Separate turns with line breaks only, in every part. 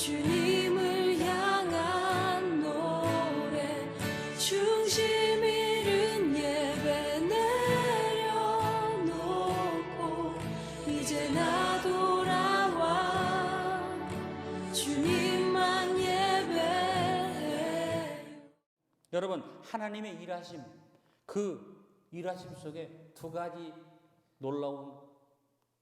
주님을 향한 노래 중심 잃은 예배 내려놓고 이제 나 돌아와 주님만 예배해.
여러분, 하나님의 일하심, 그 일하심 속에 두 가지 놀라운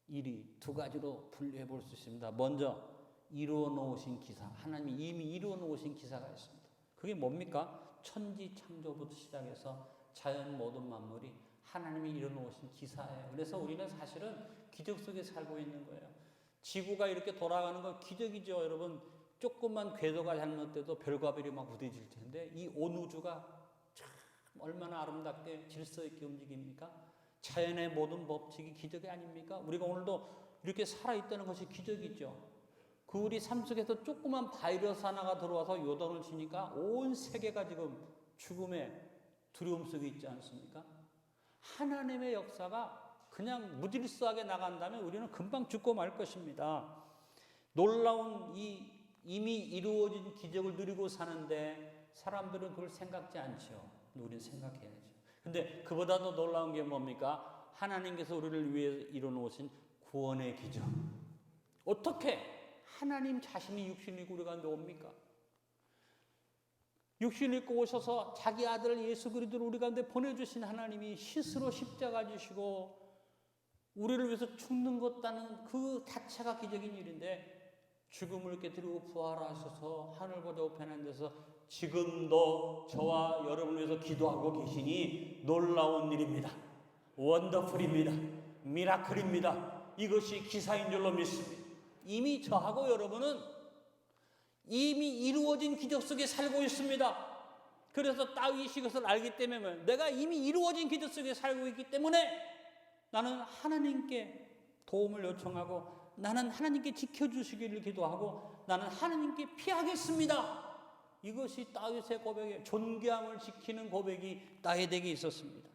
일이 두 가지로 분류해 볼 수 있습니다. 먼저 이루어 놓으신 기사, 하나님이 이미 이루어 놓으신 기사가 있습니다. 그게 뭡니까? 천지 창조부터 시작해서 자연 모든 만물이 하나님이 이루어 놓으신 기사예요. 그래서 우리는 사실은 기적 속에 살고 있는 거예요. 지구가 이렇게 돌아가는 건 기적이죠. 여러분, 조금만 궤도가 잘못돼도 별과 별이 막 부딪힐 텐데 이 온 우주가 참 얼마나 아름답게 질서 있게 움직입니까? 자연의 모든 법칙이 기적이 아닙니까? 우리가 오늘도 이렇게 살아있다는 것이 기적이죠. 그 우리 삶 속에서 조그만 바이러스 하나가 들어와서 요동을 치니까 온 세계가 지금 죽음의 두려움 속에 있지 않습니까? 하나님의 역사가 그냥 무질서하게 나간다면 우리는 금방 죽고 말 것입니다. 놀라운 이미 이루어진 기적을 누리고 사는데 사람들은 그걸 생각지 않죠. 우리는 생각해야죠. 근데 그보다도 놀라운 게 뭡니까? 하나님께서 우리를 위해 이뤄놓으신 구원의 기적. 어떻게 하나님 자신이 육신을 입고 우리 가운데 옵니까? 육신을 입고 오셔서 자기 아들 예수 그리스도를 우리 가운데 보내주신 하나님이 스스로 십자가 지시고 우리를 위해서 죽는 것다는 그 자체가 기적인 일인데 죽음을 깨뜨리고 부활하셔서 하늘보다 우편한 데서 지금도 저와 여러분을 위해서 기도하고 계시니 놀라운 일입니다. 원더풀입니다. 미라클입니다. 이것이 기사인 줄로 믿습니다. 이미 저하고 여러분은 이미 이루어진 기적 속에 살고 있습니다. 그래서 다윗이 그것을 알기 때문에 내가 이미 이루어진 기적 속에 살고 있기 때문에 나는 하나님께 도움을 요청하고 나는 하나님께 지켜주시기를 기도하고 나는 하나님께 피하겠습니다. 이것이 다윗의 고백에 존귀함을 지키는 고백이 다윗에게 있었습니다.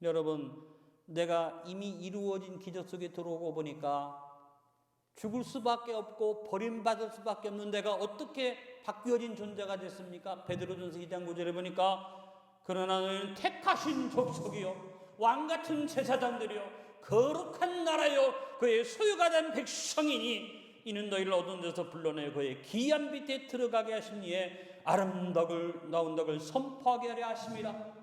여러분, 내가 이미 이루어진 기적 속에 들어오고 보니까 죽을 수밖에 없고 버림받을 수밖에 없는 내가 어떻게 바뀌어진 존재가 됐습니까? 베드로전서 2장 9절에 보니까 그러나 너희는 택하신 족속이요 왕같은 제사장들이요 거룩한 나라요 그의 소유가 된 백성이니 이는 너희를 어두운 데서 불러내 그의 기한 빛에 들어가게 하신 이에 나온 덕을 선포하게 하려 하심이라.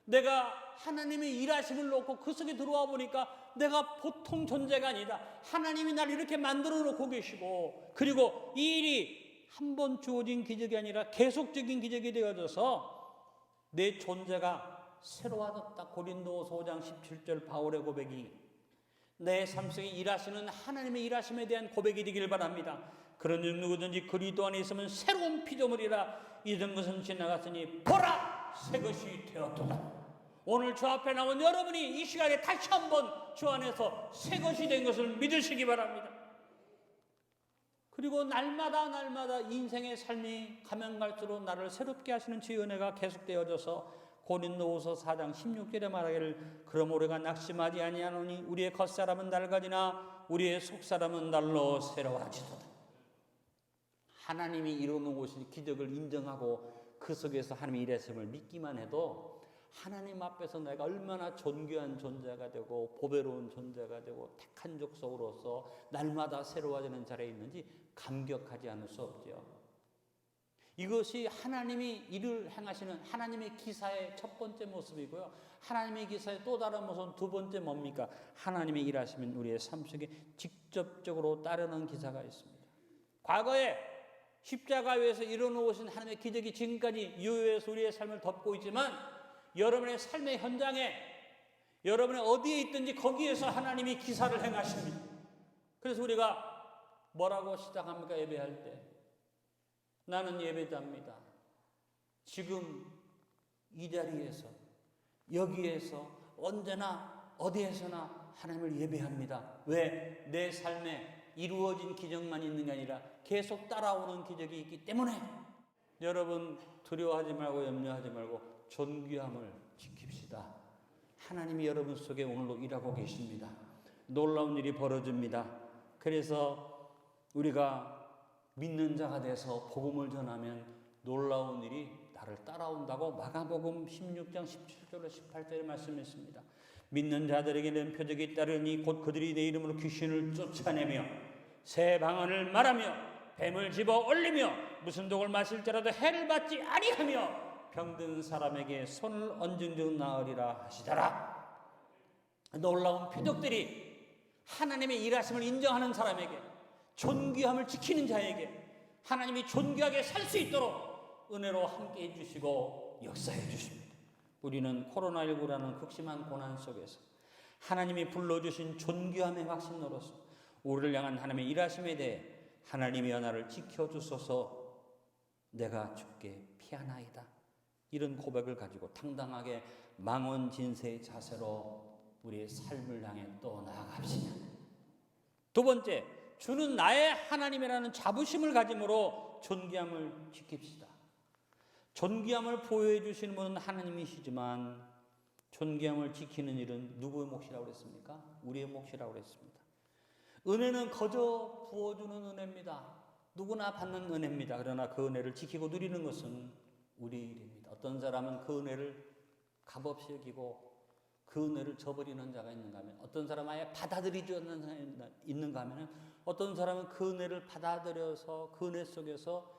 내가 하나님의 일하심을 놓고 그 속에 들어와 보니까 내가 보통 존재가 아니다. 하나님이 나를 이렇게 만들어 놓고 계시고 그리고 이 일이 한 번 주어진 기적이 아니라 계속적인 기적이 되어져서 내 존재가 새로워졌다. 고린도후서 5장 17절 바울의 고백이 내 삶 속에 일하시는 하나님의 일하심에 대한 고백이 되길 바랍니다. 그러니 누구든지 그리스도 안에 있으면 새로운 피조물이라 이전 것은 지나갔으니 보라 새 것이 되었도다. 오늘 주 앞에 나온 여러분이 이 시간에 다시 한번 주 안에서 새 것이 된 것을 믿으시기 바랍니다. 그리고 날마다 인생의 삶이 가면 갈수록 나를 새롭게 하시는 주의 은혜가 계속되어져서 고린도후서 4장 16절에 말하기를 그러므로 우리가 낙심하지 아니하노니 우리의 겉사람은 낡아지나 우리의 속사람은 날로 새로워지도다. 하나님이 이루어놓으신 기적을 인정하고 그 속에서 하나님의 일하심을 믿기만 해도 하나님 앞에서 내가 얼마나 존귀한 존재가 되고 보배로운 존재가 되고 택한 족속으로서 날마다 새로워지는 자리에 있는지 감격하지 않을 수 없죠. 이것이 하나님이 일을 행하시는 하나님의 기사의 첫 번째 모습이고요. 하나님의 기사의 또 다른 모습은 두 번째 뭡니까? 하나님의 일하시면 우리의 삶 속에 직접적으로 따르는 기사가 있습니다. 과거에 십자가 위에서 이뤄놓으신 하나님의 기적이 지금까지 유효해서 우리의 삶을 덮고 있지만 여러분의 삶의 현장에 여러분이 어디에 있든지 거기에서 하나님이 기사를 행하십니다. 그래서 우리가 뭐라고 시작합니까? 예배할 때 나는 예배자입니다. 지금 이 자리에서 여기에서 언제나 어디에서나 하나님을 예배합니다. 왜? 내 삶에 이루어진 기적만 있는 게 아니라 계속 따라오는 기적이 있기 때문에 여러분 두려워하지 말고 염려하지 말고 존귀함을 지킵시다. 하나님이 여러분 속에 오늘도 일하고 계십니다. 놀라운 일이 벌어집니다. 그래서 우리가 믿는 자가 돼서 복음을 전하면 놀라운 일이 나를 따라온다고 마가복음 16장 17절로 18절에 말씀했습니다. 믿는 자들에게는 표적이 따르니 곧 그들이 내 이름으로 귀신을 쫓아내며 새 방언을 말하며 뱀을 집어 올리며 무슨 독을 마실지라도 해를 받지 아니하며 병든 사람에게 손을 얹은 즉 나으리라 하시더라. 놀라운 표적들이 하나님의 일하심을 인정하는 사람에게, 존귀함을 지키는 자에게 하나님이 존귀하게 살 수 있도록 은혜로 함께 해주시고 역사해 주십니다. 우리는 코로나19라는 극심한 고난 속에서 하나님이 불러주신 존귀함의 확신으로서 우리를 향한 하나님의 일하심에 대해 하나님의 나를 지켜주소서, 내가 주께 피하나이다, 이런 고백을 가지고 당당하게 망언진세의 자세로 우리의 삶을 향해 또 나아갑시다. 두 번째, 주는 나의 하나님이라는 자부심을 가짐으로 존귀함을 지킵시다. 존귀함을 보호해 주시는 분은 하나님이시지만 존귀함을 지키는 일은 누구의 몫이라고 그랬습니까? 우리의 몫이라고 그랬습니다. 은혜는 거저 부어주는 은혜입니다. 누구나 받는 은혜입니다. 그러나 그 은혜를 지키고 누리는 것은 우리 일입니다. 어떤 사람은 그 은혜를 값없이 여기고 그 은혜를 저버리는 자가 있는가 하면, 어떤 사람은 아예 받아들이지 않는 사람이 있는가 하면, 어떤 사람은 그 은혜를 받아들여서 그 은혜 속에서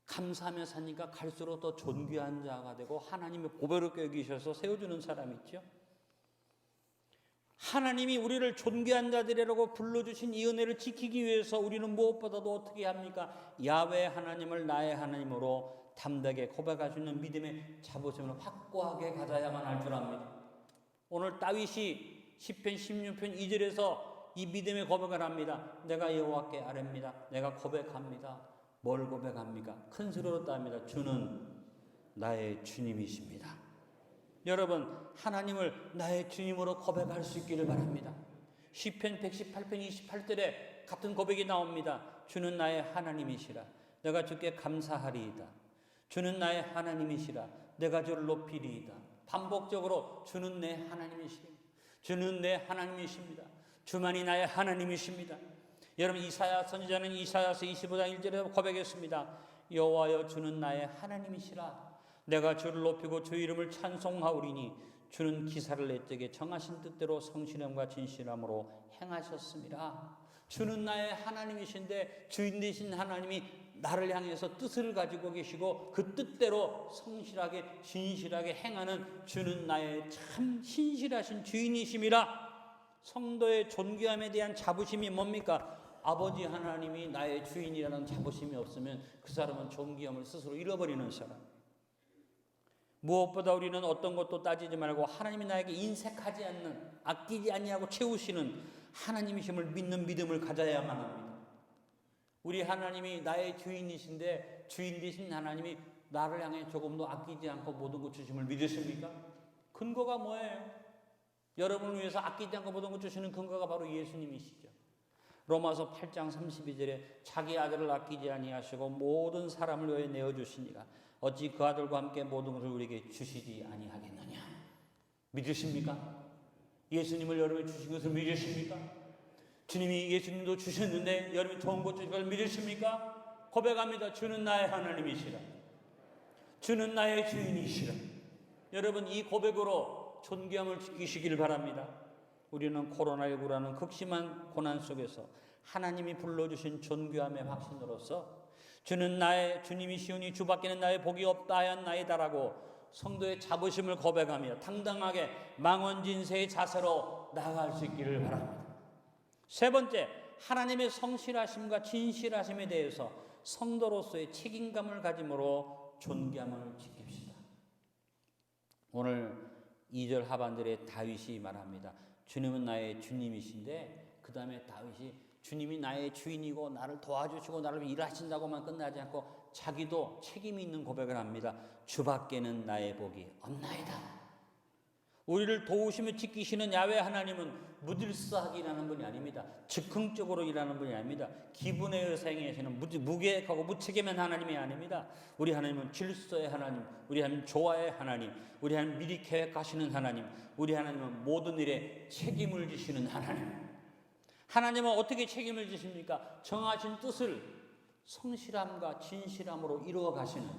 감사하며 사니까 갈수록 더 존귀한 자가 되고 하나님의 보배롭게 여기셔서 세워주는 사람이 있죠. 하나님이 우리를 존귀한 자들이라고 불러주신 이 은혜를 지키기 위해서 우리는 무엇보다도 어떻게 합니까? 야훼 하나님을 나의 하나님으로 담대하게 고백할 수 있는 믿음의 자부심을 확고하게 가져야만 할 줄 압니다. 오늘 다윗이 시편 16편 2절에서 이 믿음의 고백을 합니다. 내가 여호와께 아뢰입니다. 내가 고백합니다. 뭘 고백합니까? 큰 소리로 따릅니다. 주는 나의 주님이십니다. 여러분, 하나님을 나의 주님으로 고백할 수 있기를 바랍니다. 시편 118편 28절에 같은 고백이 나옵니다. 주는 나의 하나님이시라. 내가 주께 감사하리이다. 주는 나의 하나님이시라. 내가 주를 높이리이다. 반복적으로 주는 내 하나님이십니다. 주는 내 하나님이십니다. 주만이 나의 하나님이십니다. 여러분, 이사야 선지자는 이사야서 25장 1절에 고백했습니다. 여호와여, 주는 나의 하나님이시라. 내가 주를 높이고 주 이름을 찬송하오리니 주는 기사를 내 쪽에 정하신 뜻대로 성실함과 진실함으로 행하셨습니다. 주는 나의 하나님이신데 주인 되신 하나님이 나를 향해서 뜻을 가지고 계시고 그 뜻대로 성실하게 진실하게 행하는 주는 나의 참 신실하신 주인이심이라. 성도의 존귀함에 대한 자부심이 뭡니까? 아버지 하나님이 나의 주인이라는 자부심이 없으면 그 사람은 존귀함을 스스로 잃어버리는 사람. 무엇보다 우리는 어떤 것도 따지지 말고 하나님이 나에게 인색하지 않는, 아끼지 아니하고 채우시는 하나님이심을 믿는 믿음을 가져야만 합니다. 우리 하나님이 나의 주인이신데 주인 되신 하나님이 나를 향해 조금도 아끼지 않고 모든 것 주심을 믿으십니까? 근거가 뭐예요? 여러분을 위해서 아끼지 않고 모든 것 주시는 근거가 바로 예수님이시죠. 로마서 8장 32절에 자기 아들을 아끼지 아니하시고 모든 사람을 위해 내어주시니라. 어찌 그 아들과 함께 모든 것을 우리에게 주시지 아니하겠느냐. 믿으십니까? 예수님을 여러분이 주신 것을 믿으십니까? 주님이 예수님도 주셨는데 여러분이 좋은 것 주신 걸 믿으십니까? 고백합니다. 주는 나의 하나님이시라. 주는 나의 주인이시라. 여러분, 이 고백으로 존귀함을 지키시길 바랍니다. 우리는 코로나19라는 극심한 고난 속에서 하나님이 불러주신 존귀함의 확신으로서 주는 나의 주님이시오니 주밖에는 나의 복이 없다 하였나이다라고 성도의 자부심을 고백하며 당당하게 망언진세의 자세로 나아갈 수 있기를 바랍니다. 세 번째, 하나님의 성실하심과 진실하심에 대해서 성도로서의 책임감을 가짐으로 존귀함을 지킵시다. 오늘 2절 하반절에 다윗이 말합니다. 주님은 나의 주님이신데 그 다음에 다윗이 주님이 나의 주인이고 나를 도와주시고 나를 일하신다고만 끝나지 않고 자기도 책임이 있는 고백을 합니다. 주밖에는 나의 복이 없나이다. 우리를 도우시며 지키시는 야훼 하나님은 무질서하게 일하는 분이 아닙니다. 즉흥적으로 일하는 분이 아닙니다. 기분에 의해서 행하시는 무계획하고 무책임한 하나님이 아닙니다. 우리 하나님은 질서의 하나님, 우리 하나님은 조화의 하나님, 우리 하나님은 미리 계획하시는 하나님, 우리 하나님은 모든 일에 책임을 지시는 하나님. 하나님은 어떻게 책임을 지십니까? 정하신 뜻을 성실함과 진실함으로 이루어 가시는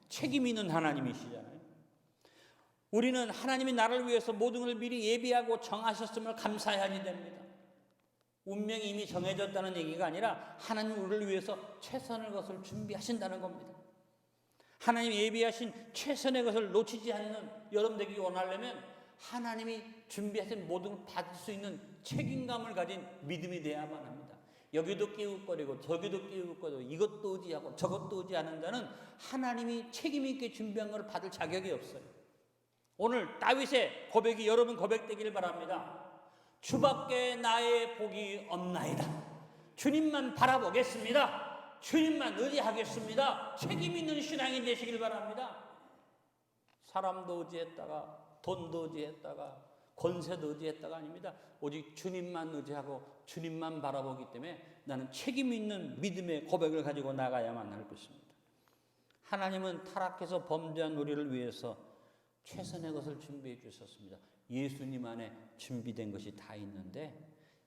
책임 있는 하나님이시잖아요. 우리는 하나님이 나를 위해서 모든 걸 미리 예비하고 정하셨음을 감사해야지 됩니다. 운명이 이미 정해졌다는 얘기가 아니라 하나님 우리를 위해서 최선의 것을 준비하신다는 겁니다. 하나님이 예비하신 최선의 것을 놓치지 않는 여러분 되기 원하려면 하나님이 준비하신 모든 걸 받을 수 있는 책임감을 가진 믿음이 돼야만 합니다. 여기도 끼우거리고 저기도 끼우거리고 이것도 의지하고 저것도 의지하는 자는 하나님이 책임 있게 준비한 걸 받을 자격이 없어요. 오늘 다윗의 고백이 여러분 고백되기를 바랍니다. 주밖에 나의 복이 없나이다. 주님만 바라보겠습니다. 주님만 의지하겠습니다. 책임 있는 신앙이 되시길 바랍니다. 사람도 의지했다가 돈도 의지했다가 권세도 의지했다가 아닙니다. 오직 주님만 의지하고 주님만 바라보기 때문에 나는 책임 있는 믿음의 고백을 가지고 나가야만 할 것입니다. 하나님은 타락해서 범죄한 우리를 위해서 최선의 것을 준비해 주셨습니다. 예수님 안에 준비된 것이 다 있는데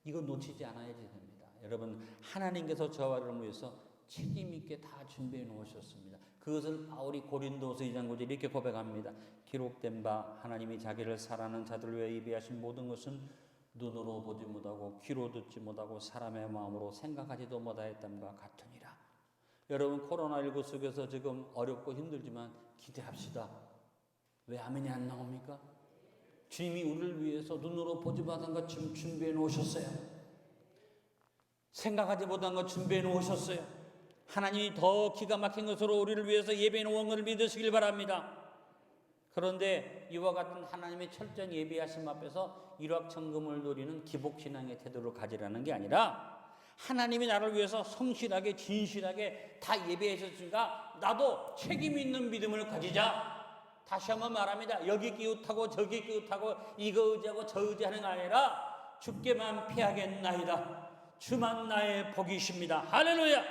이거 놓치지 않아야지 됩니다. 여러분 하나님께서 저와 여러분을 위해서 책임 있게 다 준비해 놓으셨습니다. 그것을 바울이 고린도서 2장 9절 이렇게 고백합니다. 기록된 바 하나님이 자기를 사랑하는 자들을 위해 예비하신 모든 것은 눈으로 보지 못하고 귀로 듣지 못하고 사람의 마음으로 생각하지도 못하였담과 같으니라. 여러분 코로나19 속에서 지금 어렵고 힘들지만 기대합시다. 왜 아멘이 안 나옵니까? 주님이 우리를 위해서 눈으로 보지 못한 것 준비해 놓으셨어요. 생각하지 못한 것 준비해 놓으셨어요. 하나님이 더 기가 막힌 것으로 우리를 위해서 예배해 놓은 것을 믿으시길 바랍니다. 그런데 이와 같은 하나님의 철저한 예비하심 앞에서 일확천금을 노리는 기복신앙의 태도를 가지라는 게 아니라 하나님이 나를 위해서 성실하게 진실하게 다 예배해 주셨으니까 나도 책임 있는 믿음을 가지자. 다시 한번 말합니다. 여기 기웃하고 저기 기웃하고 이거 의지하고 저 의지하는 게 아니라 주께만 피하겠나이다. 주만 나의 복이십니다. 할렐루야.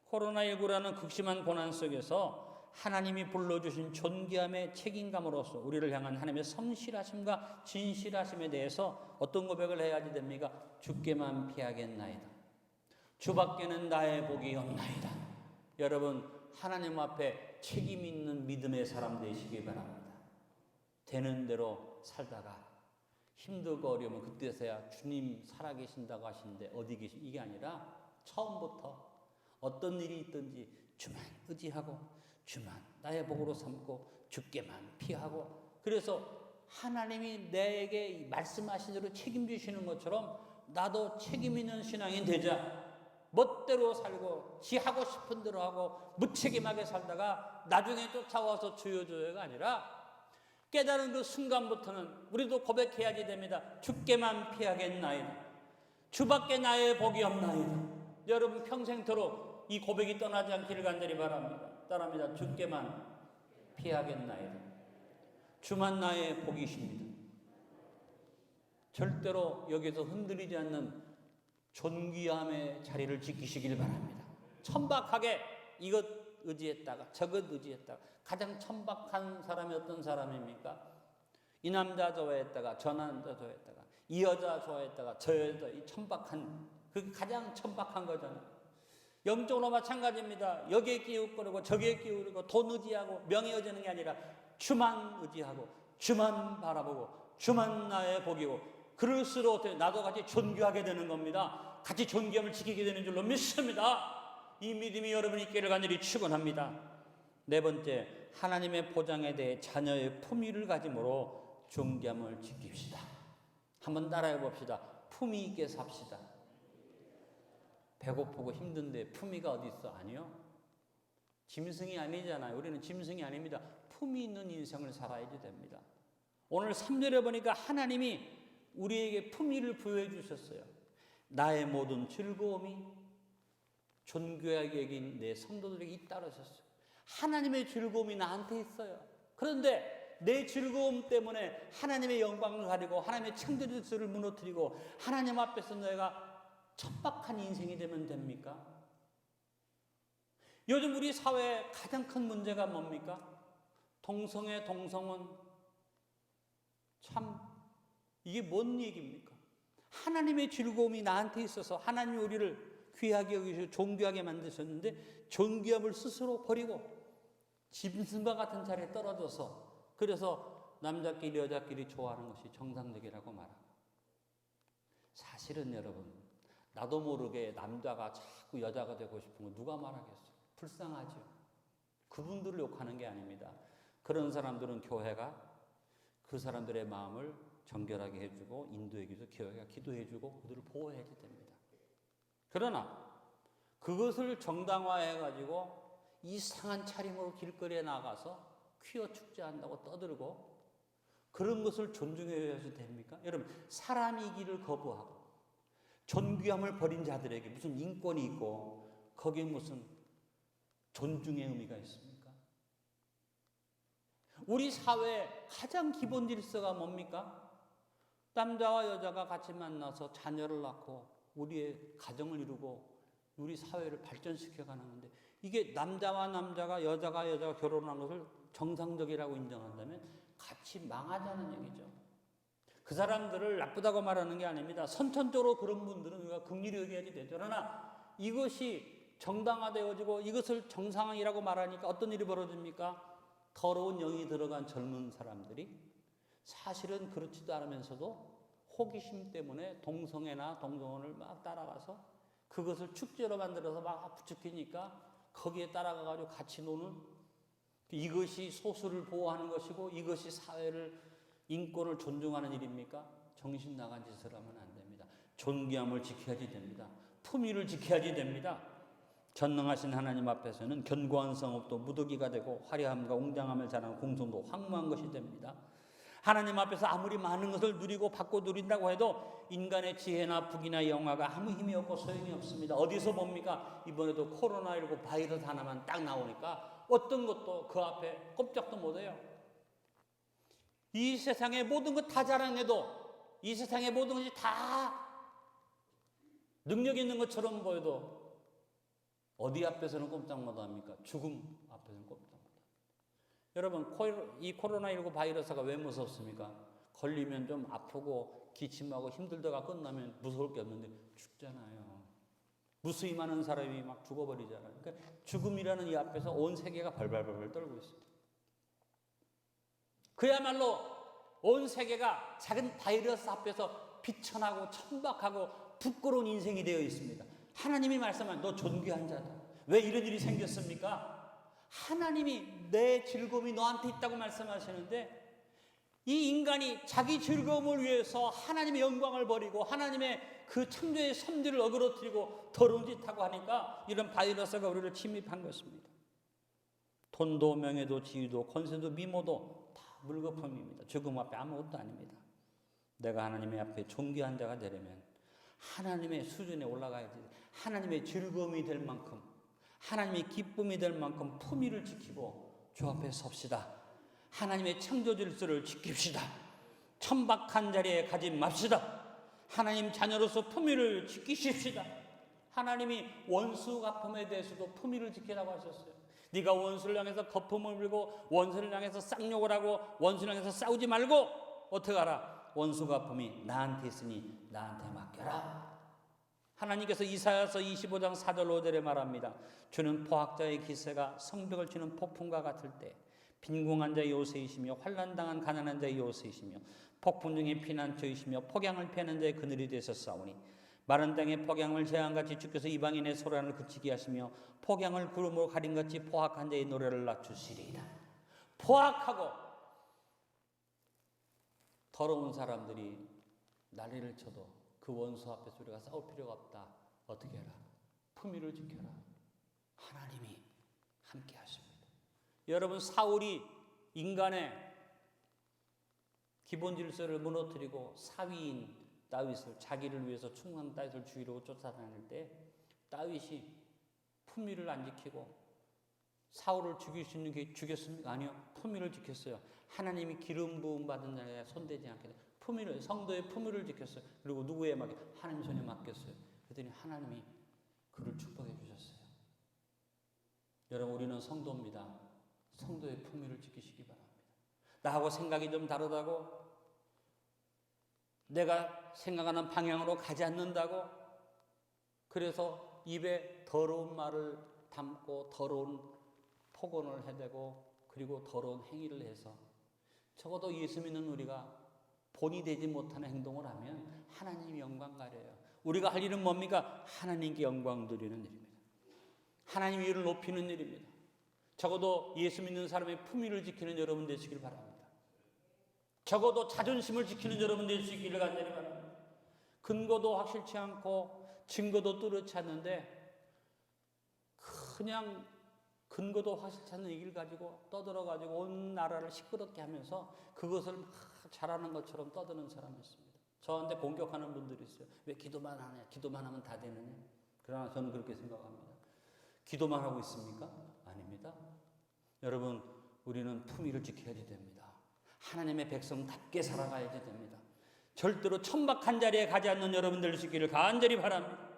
코로나19라는 극심한 고난 속에서 하나님이 불러주신 존귀함의 책임감으로서 우리를 향한 하나님의 성실하심과 진실하심에 대해서 어떤 고백을 해야지 됩니까? 주께만 피하겠나이다. 주밖에는 나의 복이 없나이다. 여러분 하나님 앞에 책임 있는 믿음의 사람 되시기 바랍니다. 되는 대로 살다가 힘들고 어려우면 그때서야 주님 살아계신다고 하시는데 어디 계신 이게 아니라 처음부터 어떤 일이 있든지 주만 의지하고 주만 나의 복으로 삼고 주께만 피하고 그래서 하나님이 내게 말씀하신 대로 책임지시는 것처럼 나도 책임 있는 신앙인 되자. 멋대로 살고 지 하고 싶은 대로 하고 무책임하게 살다가 나중에 쫓아와서 주여주여가 아니라 깨달은 그 순간부터는 우리도 고백해야지 됩니다. 주께만 피하겠나이다. 주밖에 나의 복이 없나이다. 여러분 평생토록 이 고백이 떠나지 않기를 간절히 바랍니다. 따라합니다. 주께만 피하겠나이다. 주만 나의 복이십니다. 절대로 여기서 흔들리지 않는 존귀함의 자리를 지키시길 바랍니다. 천박하게 이것 의지했다가 저것 의지했다가 가장 천박한 사람이 어떤 사람입니까? 이 남자 좋아했다가 저 남자 좋아했다가 이 여자 좋아했다가 저 여자 이 천박한 그 가장 천박한 거잖아요. 영적으로 마찬가지입니다. 여기에 끼우거리고 저기에 끼우고 돈 의지하고 명예 의지하는 게 아니라 주만 의지하고 주만 바라보고 주만 나의 복이고 그럴수록 나도 같이 존귀하게 되는 겁니다. 같이 존귀함을 지키게 되는 줄로 믿습니다. 이 믿음이 여러분 있기를 간절히 축원합니다. 네 번째, 하나님의 보장에 대해 자녀의 품위를 가짐으로 존귀함을 지킵시다. 한번 따라해 봅시다. 품위 있게 삽시다. 배고프고 힘든데 품위가 어디 있어? 아니요. 짐승이 아니잖아요. 우리는 짐승이 아닙니다. 품위 있는 인생을 살아야지 됩니다. 오늘 3절에 보니까 하나님이 우리에게 품위를 부여해 주셨어요. 나의 모든 즐거움이 존귀하게 여긴 내 성도들에게 있다고 하셨어요. 하나님의 즐거움이 나한테 있어요. 그런데 내 즐거움 때문에 하나님의 영광을 가리고 하나님의 창조주를 무너뜨리고 하나님 앞에서 내가 천박한 인생이 되면 됩니까? 요즘 우리 사회의 가장 큰 문제가 뭡니까? 동성애, 동성은 참 이게 뭔 얘기입니까? 하나님의 즐거움이 나한테 있어서 하나님이 우리를 귀하게 여기시고 존귀하게 만드셨는데 존귀함을 스스로 버리고 짐승과 같은 자리에 떨어져서 그래서 남자끼리 여자끼리 좋아하는 것이 정상적이라고 말합니다. 사실은 여러분, 나도 모르게 남자가 자꾸 여자가 되고 싶은 거 누가 말하겠어요? 불쌍하죠. 그분들을 욕하는 게 아닙니다. 그런 사람들은 교회가 그 사람들의 마음을 정결하게 해주고 인도하기 위해서 교회가 기도해주고 그들을 보호해야 됩니다. 그러나 그것을 정당화해가지고 이상한 차림으로 길거리에 나가서 퀴어 축제한다고 떠들고 그런 것을 존중해야지 됩니까? 여러분, 사람이기를 거부하고 존귀함을 버린 자들에게 무슨 인권이 있고 거기에 무슨 존중의 의미가 있습니까? 우리 사회의 가장 기본 질서가 뭡니까? 남자와 여자가 같이 만나서 자녀를 낳고 우리의 가정을 이루고 우리 사회를 발전시켜가는 건데 이게 남자와 남자가 여자가 결혼한 것을 정상적이라고 인정한다면 같이 망하자는 얘기죠. 그 사람들을 나쁘다고 말하는 게 아닙니다. 선천적으로 그런 분들은 우리가 긍휼히 여겨야지 되죠. 그러나 이것이 정당화되어지고 이것을 정상이라고 말하니까 어떤 일이 벌어집니까? 더러운 영이 들어간 젊은 사람들이 사실은 그렇지도 않으면서도 호기심 때문에 동성애나 동성혼을 막 따라가서 그것을 축제로 만들어서 막 부추기니까 거기에 따라가가지고 같이 노는 이것이 소수를 보호하는 것이고 이것이 사회를 인권을 존중하는 일입니까? 정신 나간 짓을 하면 안 됩니다. 존귀함을 지켜야지 됩니다. 품위를 지켜야지 됩니다. 전능하신 하나님 앞에서는 견고한 성읍도 무더기가 되고 화려함과 웅장함을 자랑하는 공성도 황무한 것이 됩니다. 하나님 앞에서 아무리 많은 것을 누리고 받고 누린다고 해도 인간의 지혜나 부귀나 영화가 아무 힘이 없고 소용이 없습니다. 어디서 봅니까? 이번에도 코로나19 바이러스 하나만 딱 나오니까 어떤 것도 그 앞에 꼼짝도 못해요. 이 세상의 모든 것 다 자랑해도 이 세상의 모든 것이 다 능력 있는 것처럼 보여도 어디 앞에서는 꼼짝 못합니까? 죽음 앞에서는 꼼짝 못합니다. 여러분, 이 코로나19 바이러스가 왜 무섭습니까? 걸리면 좀 아프고 기침하고 힘들다가 끝나면 무서울 게 없는데 죽잖아요. 무수히 많은 사람이 막 죽어버리잖아요. 그러니까 죽음이라는 이 앞에서 온 세계가 발발발발 떨고 있습니다. 그야말로 온 세계가 작은 바이러스 앞에서 비천하고 천박하고 부끄러운 인생이 되어 있습니다. 하나님이 말씀한 너 존귀한 자다. 왜 이런 일이 생겼습니까? 하나님이 내 즐거움이 너한테 있다고 말씀하시는데 이 인간이 자기 즐거움을 위해서 하나님의 영광을 버리고 하나님의 그 창조의 섭리를 어그러뜨리고 더러운 짓 하고 하니까 이런 바이러스가 우리를 침입한 것입니다. 돈도 명예도 지위도 권세도 미모도 다 물거품입니다. 죽음 앞에 아무것도 아닙니다. 내가 하나님의 앞에 존귀한 자가 되려면 하나님의 수준에 올라가야지. 하나님의 즐거움이 될 만큼 하나님의 기쁨이 될 만큼 품위를 지키고 주 앞에 섭시다. 하나님의 창조 질서를 지킵시다. 천박한 자리에 가지 맙시다. 하나님 자녀로서 품위를 지키십시다. 하나님이 원수 갚음에 대해서도 품위를 지키라고 하셨어요. 네가 원수를 향해서 거품을 불고 원수를 향해서 쌍욕을 하고 원수를 향해서 싸우지 말고 어떻게 하라? 원수 갚음이 나한테 있으니 나한테 맡겨라. 하나님께서 이사야서 25장 4절 5절에 말합니다. 주는 포학자의 기세가 성벽을 치는 폭풍과 같을 때 빈궁한 자의 요새이시며 환난당한 가난한 자의 요새이시며 폭풍 중에 피난처이시며 폭양을 피하는 자의 그늘이 되셨사오니 마른 땅의 폭양을 재앙같이 주께서 이방인의 소란을 그치게 하시며 폭양을 구름으로 가린같이 포악한 자의 노래를 낮추시리이다. 포악하고 더러운 사람들이 난리를 쳐도 그 원수 앞에서 우리가 싸울 필요가 없다. 어떻게 해라? 품위를 지켜라. 하나님이 함께 하십니다. 여러분, 사울이 인간의 기본 질서를 무너뜨리고 사위인 다윗을 자기를 위해서 충성한 다윗을 죽이려고 쫓아다닐 때 다윗이 품위를 안 지키고 사울을 죽일 수 있는 게 죽였습니까? 아니요. 품위를 지켰어요. 하나님이 기름 부음 받은 자에 손대지 않게 품위를, 성도의 품위를 지켰어요. 그리고 누구에 맡겨? 하나님 손에 맡겼어요. 그랬더니 하나님이 그를 축복해 주셨어요. 여러분, 우리는 성도입니다. 성도의 품위를 지키시기 바랍니다. 나하고 생각이 좀 다르다고, 내가 생각하는 방향으로 가지 않는다고, 그래서 입에 더러운 말을 담고 더러운 폭언을 해대고 그리고 더러운 행위를 해서 적어도 예수 믿는 우리가 본이 되지 못하는 행동을 하면 하나님이 영광 가려요. 우리가 할 일은 뭡니까? 하나님께 영광 드리는 일입니다. 하나님 위를 높이는 일입니다. 적어도 예수 믿는 사람의 품위를 지키는 여러분 되시길 바랍니다. 적어도 자존심을 지키는 여러분 될 수 있기를 간절히 바랍니다. 근거도 확실치 않고 증거도 뚜렷치 않는데 그냥 근거도 확실치 않는 얘기를 가지고 떠들어가지고 온 나라를 시끄럽게 하면서 그것을 막 잘하는 것처럼 떠드는 사람이 있습니다. 저한테 공격하는 분들이 있어요. 왜 기도만 하냐? 기도만 하면 다 되느냐? 그러나 저는 그렇게 생각합니다. 기도만 하고 있습니까? 아닙니다. 여러분, 우리는 품위를 지켜야지 됩니다. 하나님의 백성답게 살아가야지 됩니다. 절대로 천박한 자리에 가지 않는 여러분들 되시기를 간절히 바랍니다.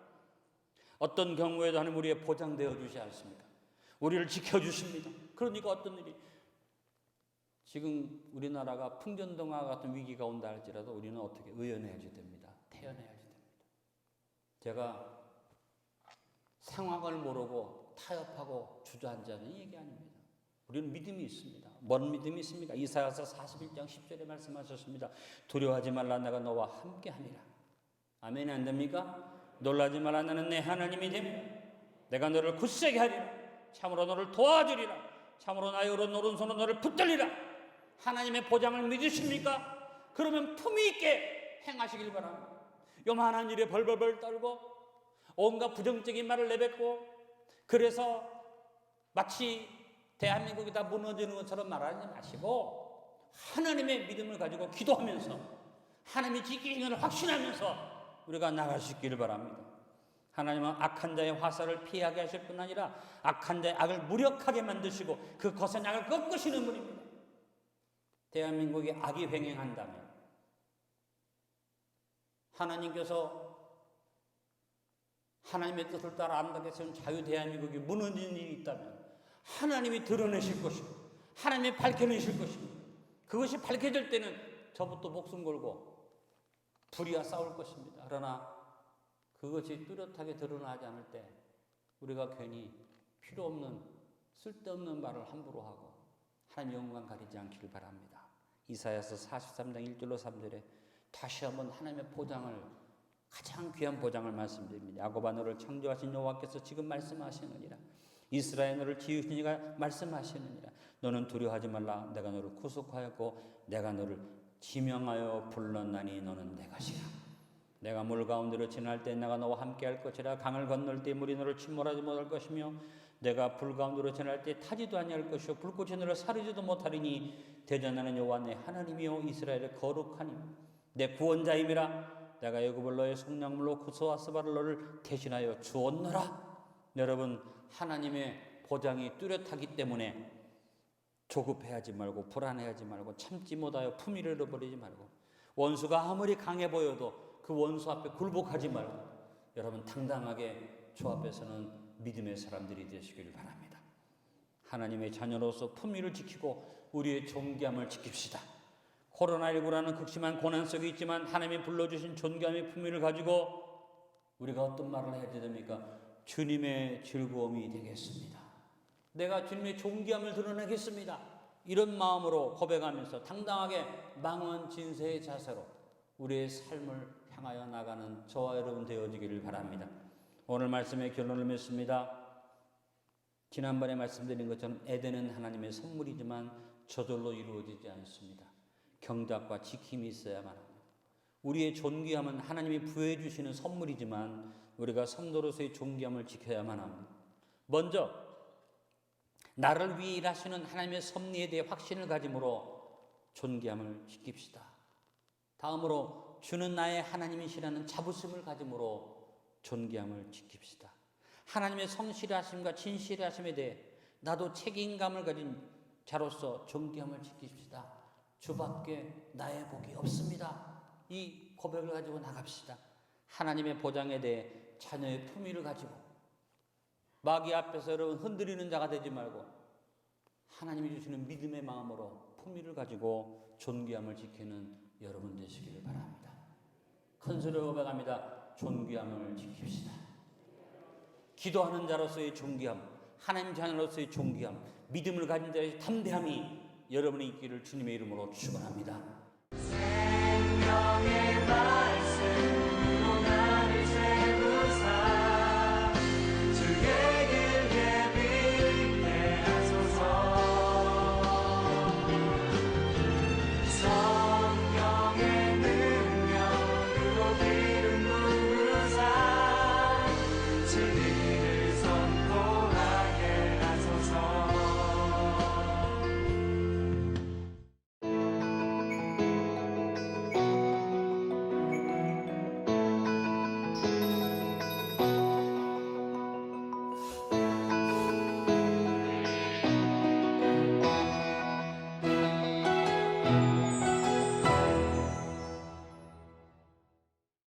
어떤 경우에도 하나님 우리의 보장되어 주지 않습니까? 우리를 지켜주십니다. 그러니까 어떤 일이 지금 우리나라가 풍전등화 같은 위기가 온다 할지라도 우리는 어떻게 의연해야지 됩니다. 태연해야지 됩니다. 제가 상황을 모르고 타협하고 주저앉는 얘기 아닙니다. 우리는 믿음이 있습니다. 뭔 믿음이 있습니까? 이사야서 41장 10절에 말씀하셨습니다. 두려워하지 말라, 내가 너와 함께함이라. 아멘이 안 됩니까? 놀라지 말라, 나는 내 하나님이 됩니다. 내가 너를 굳세게 하리라. 참으로 너를 도와주리라. 참으로 나의 오른손으로 너를 붙들리라. 하나님의 보장을 믿으십니까? 그러면 품위 있게 행하시길 바랍니다. 요만한 일에 벌벌벌 떨고 온갖 부정적인 말을 내뱉고 그래서 마치 대한민국이 다 무너지는 것처럼 말하지 마시고 하나님의 믿음을 가지고 기도하면서 하나님이 지키시는 것을 확신하면서 우리가 나갈 수 있기를 바랍니다. 하나님은 악한 자의 화살을 피하게 하실 뿐 아니라 악한 자의 악을 무력하게 만드시고 그 거센 악을 꺾으시는 분입니다. 대한민국이 악이 횡행한다면 하나님께서 하나님의 뜻을 따라 안다고 해서 자유 대한민국이 무너진 일이 있다면 하나님이 드러내실 것이고 하나님이 밝혀내실 것이고 그것이 밝혀질 때는 저부터 목숨 걸고 불의와 싸울 것입니다. 그러나 그것이 뚜렷하게 드러나지 않을 때 우리가 괜히 필요 없는 쓸데없는 말을 함부로 하고 하나님 영광 가리지 않기를 바랍니다. 이사야서 43장 1절로 3절에 다시 한번 하나님의 보장을 가장 귀한 보장을 말씀드립니다. 야곱아 너를 창조하신 여호와께서 지금 말씀하시느니라. 이스라엘 너를 지으신 이가 말씀하시느니라. 너는 두려워하지 말라. 내가 너를 구속하였고 내가 너를 지명하여 불렀나니 너는 내 것이라. 내가 물 가운데로 지날 때 내가 너와 함께 할 것이라. 강을 건널 때 물이 너를 침몰하지 못할 것이며 내가 불 가운데로 지날 때 타지도 아니할 것이요 불꽃이 너를 사르지도 못하리니 대전하는 여호와 내 하나님이요 이스라엘의 거룩하니 내 구원자임이라. 내가 애굽을 너의 속량물로 구소와 스바를 너를 대신하여 주었노라. 여러분 하나님의 보장이 뚜렷하기 때문에 조급해하지 말고 불안해하지 말고 참지 못하여 품위를 잃어버리지 말고 원수가 아무리 강해 보여도 그 원수 앞에 굴복하지 말고 여러분 당당하게 주 앞에서는 믿음의 사람들이 되시길 바랍니다. 하나님의 자녀로서 품위를 지키고 우리의 존귀함을 지킵시다. 코로나19라는 극심한 고난 속에 있지만 하나님이 불러주신 존귀함의 품위를 가지고 우리가 어떤 말을 해야 됩니까? 주님의 즐거움이 되겠습니다. 내가 주님의 존귀함을 드러내겠습니다. 이런 마음으로 고백하면서 당당하게 망언진세의 자세로 우리의 삶을 향하여 나가는 저와 여러분 되어지기를 바랍니다. 오늘 말씀의 결론을 맺습니다. 지난번에 말씀드린 것처럼 에덴은 하나님의 선물이지만 저절로 이루어지지 않습니다. 경작과 지킴이 있어야만 합니다. 우리의 존귀함은 하나님이 부여해 주시는 선물이지만 우리가 성도로서의 존귀함을 지켜야만 합니다. 먼저 나를 위해 일하시는 하나님의 섭리에 대해 확신을 가짐으로 존귀함을 지킵시다. 다음으로 주는 나의 하나님이시라는 자부심을 가짐으로 존귀함을 지킵시다. 하나님의 성실하심과 진실하심에 대해 나도 책임감을 가진 자로서 존귀함을 지킵시다. 주밖에 나의 복이 없습니다. 이 고백을 가지고 나갑시다. 하나님의 보장에 대해 자녀의 품위를 가지고 마귀 앞에서 여러분 흔들리는 자가 되지 말고 하나님이 주시는 믿음의 마음으로 품위를 가지고 존귀함을 지키는 여러분 되시기를 바랍니다. 큰 소리로 고백합니다. 존귀함을 지킵시다. 기도하는 자로서의 존귀함, 하나님 자녀로서의 존귀함, 믿음을 가진 자의 담대함이 여러분의 있기를 주님의 이름으로 축원합니다.
생명의 말